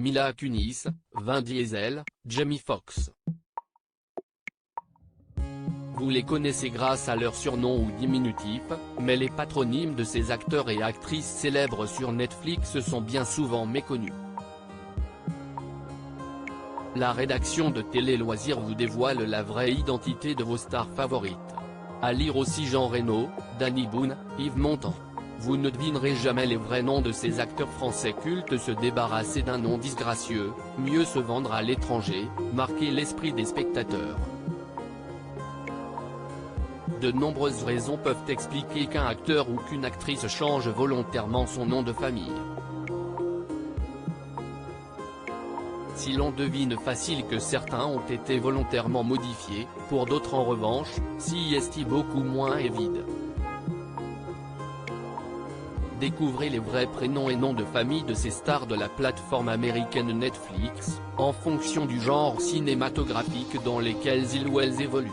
Mila Kunis, Vin Diesel, Jamie Foxx. Vous les connaissez grâce à leur surnom ou diminutif, mais les patronymes de ces acteurs et actrices célèbres sur Netflix sont bien souvent méconnus. La rédaction de Télé Loisirs vous dévoile la vraie identité de vos stars favorites. À lire aussi Jean Reno, Danny Boone, Yves Montand. Vous ne devinerez jamais les vrais noms de ces acteurs français cultes. Se débarrasser d'un nom disgracieux, mieux se vendre à l'étranger, marquer l'esprit des spectateurs. De nombreuses raisons peuvent expliquer qu'un acteur ou qu'une actrice change volontairement son nom de famille. Si l'on devine facile que certains ont été volontairement modifiés, pour d'autres en revanche, si est beaucoup moins évident. Découvrez les vrais prénoms et noms de famille de ces stars de la plateforme américaine Netflix, en fonction du genre cinématographique dans lequel ils ou elles évoluent.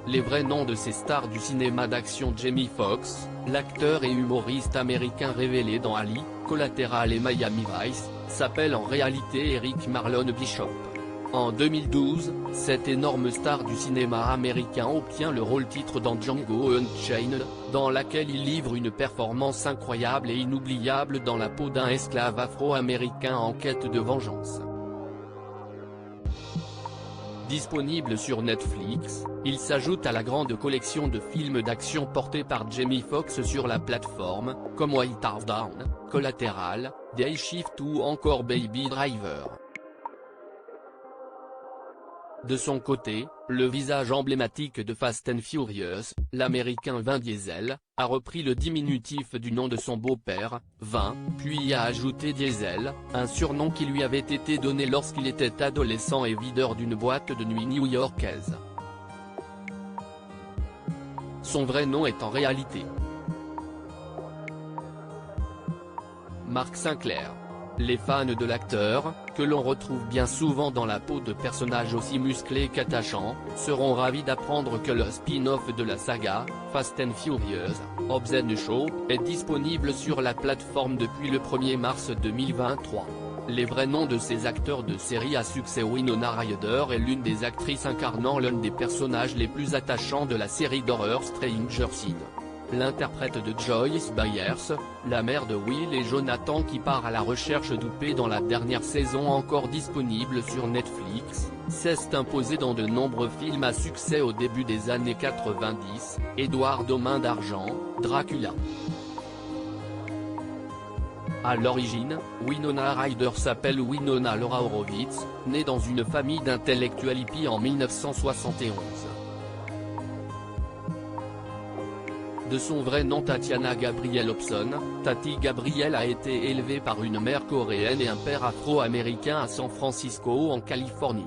Les vrais noms de ces stars du cinéma d'action. Jamie Foxx, l'acteur et humoriste américain révélé dans Ali, Collateral et Miami Vice, s'appelle en réalité Eric Marlon Bishop. En 2012, cette énorme star du cinéma américain obtient le rôle-titre dans Django Unchained, dans laquelle il livre une performance incroyable et inoubliable dans la peau d'un esclave afro-américain en quête de vengeance. Disponible sur Netflix, il s'ajoute à la grande collection de films d'action portés par Jamie Foxx sur la plateforme, comme White House Down, Collateral, Day Shift ou encore Baby Driver. De son côté, le visage emblématique de Fast and Furious, l'américain Vin Diesel, a repris le diminutif du nom de son beau-père, Vin, puis y a ajouté Diesel, un surnom qui lui avait été donné lorsqu'il était adolescent et videur d'une boîte de nuit new-yorkaise. Son vrai nom est en réalité Mark Sinclair. Les fans de l'acteur, que l'on retrouve bien souvent dans la peau de personnages aussi musclés qu'attachants, seront ravis d'apprendre que le spin-off de la saga, Fast and Furious, Hobbs & Shaw, est disponible sur la plateforme depuis le 1er mars 2023. Les vrais noms de ces acteurs de série à succès. Winona Ryder est l'une des actrices incarnant l'un des personnages les plus attachants de la série d'horreur Stranger Things. L'interprète de Joyce Byers, la mère de Will et Jonathan qui part à la recherche d'Oupé dans la dernière saison encore disponible sur Netflix, s'est imposée dans de nombreux films à succès au début des années 90, Edward aux mains d'argent, Dracula. À l'origine, Winona Ryder s'appelle Winona Laura Horowitz, née dans une famille d'intellectuels hippies en 1971. De son vrai nom Tatiana Gabrielle Hobson, Tati Gabrielle a été élevée par une mère coréenne et un père afro-américain à San Francisco en Californie.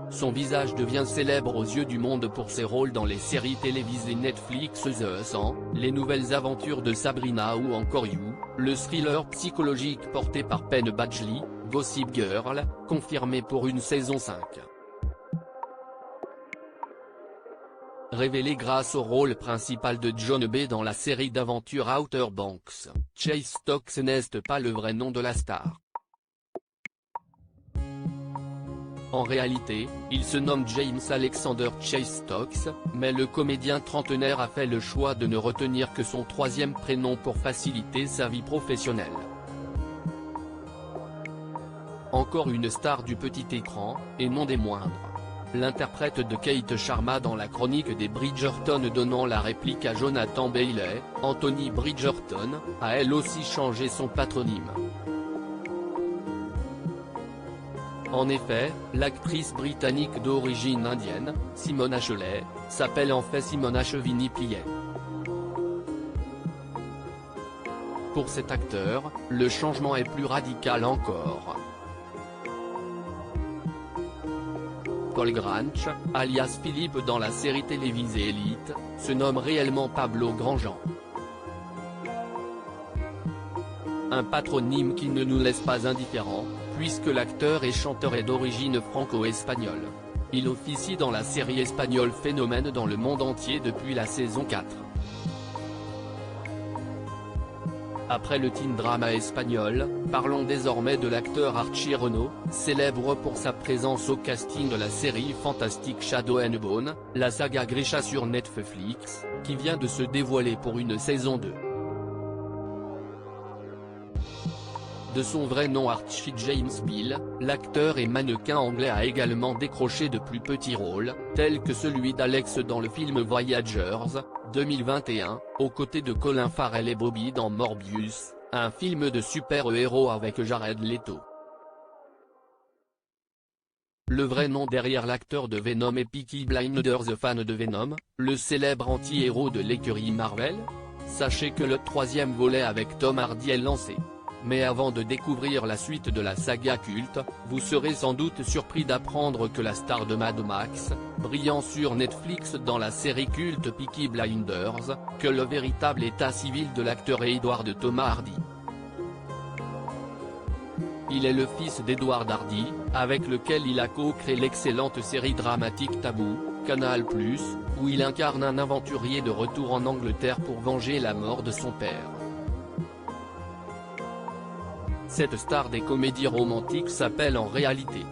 Son visage devient célèbre aux yeux du monde pour ses rôles dans les séries télévisées Netflix The 100, Les Nouvelles Aventures de Sabrina ou encore You, le thriller psychologique porté par Penn Badgley, Gossip Girl, confirmé pour une saison 5. Révélé grâce au rôle principal de John B. dans la série d'aventure Outer Banks, Chase Stokes n'est pas le vrai nom de la star. En réalité, il se nomme James Alexander Chase Stokes, mais le comédien trentenaire a fait le choix de ne retenir que son troisième prénom pour faciliter sa vie professionnelle. Encore une star du petit écran, et non des moindres. L'interprète de Kate Sharma dans la chronique des Bridgerton donnant la réplique à Jonathan Bailey, Anthony Bridgerton, a elle aussi changé son patronyme. En effet, l'actrice britannique d'origine indienne, Simone Ashley, s'appelle en fait Simone Ashevini Pliet. Pour cet acteur, le changement est plus radical encore. Paul Grange, alias Philippe dans la série télévisée Elite, se nomme réellement Pablo Grandjean. Un patronyme qui ne nous laisse pas indifférents, puisque l'acteur et chanteur est d'origine franco-espagnole. Il officie dans la série espagnole Phénomène dans le monde entier depuis la saison 4. Après le teen drama espagnol, parlons désormais de l'acteur Archie Renaud, célèbre pour sa présence au casting de la série fantastique Shadow and Bone, la saga Grisha sur Netflix, qui vient de se dévoiler pour une saison 2. De son vrai nom Archie James Bill, l'acteur et mannequin anglais a également décroché de plus petits rôles, tels que celui d'Alex dans le film Voyagers, 2021, aux côtés de Colin Farrell et Bobby dans Morbius, un film de super-héros avec Jared Leto. Le vrai nom derrière l'acteur de Venom est Peaky Blinders, fan de Venom, le célèbre anti-héros de l'écurie Marvel. Sachez que le 3e volet avec Tom Hardy est lancé. Mais avant de découvrir la suite de la saga culte, vous serez sans doute surpris d'apprendre que la star de Mad Max, brillant sur Netflix dans la série culte Peaky Blinders, que le véritable état civil de l'acteur est Edward Thomas Hardy. Il est le fils d'Edward Hardy, avec lequel il a co-créé l'excellente série dramatique Taboo, Canal+, où il incarne un aventurier de retour en Angleterre pour venger la mort de son père. Cette star des comédies romantiques s'appelle en réalité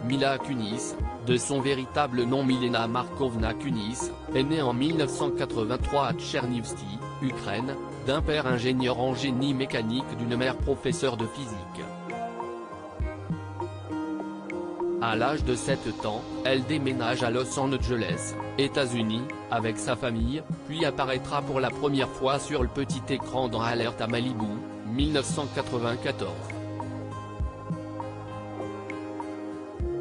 Mila Kunis, de son véritable nom Milena Markovna Kunis, est née en 1983 à Tchernivtsi, Ukraine, d'un père ingénieur en génie mécanique d'une mère professeure de physique. À l'âge de 7 ans, elle déménage à Los Angeles, États-Unis, avec sa famille, puis apparaîtra pour la première fois sur le petit écran dans Alerte à Malibu, 1994.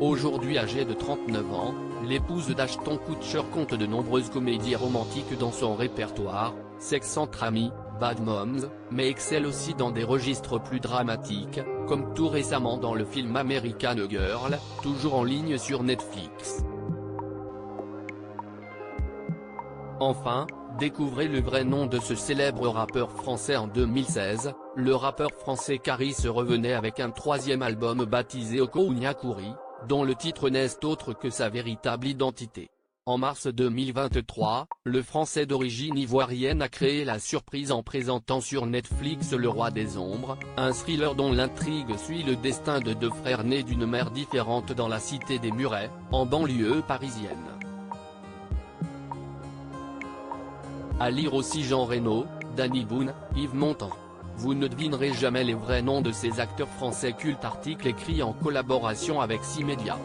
Aujourd'hui âgée de 39 ans, l'épouse d'Ashton Kutcher compte de nombreuses comédies romantiques dans son répertoire, Sex entre amis, Bad Moms, mais excelle aussi dans des registres plus dramatiques, comme tout récemment dans le film American Girl, toujours en ligne sur Netflix. Enfin, découvrez le vrai nom de ce célèbre rappeur français en 2016, le rappeur français Caris revenait avec un 3e album baptisé Okouniakouri, dont le titre n'est autre que sa véritable identité. En mars 2023, le Français d'origine ivoirienne a créé la surprise en présentant sur Netflix Le Roi des Ombres, un thriller dont l'intrigue suit le destin de 2 frères nés d'une mère différente dans la cité des Murets, en banlieue parisienne. À lire aussi Jean Reno, Danny Boone, Yves Montand. Vous ne devinerez jamais les vrais noms de ces acteurs français cultes. Article écrit en collaboration avec 6 médias.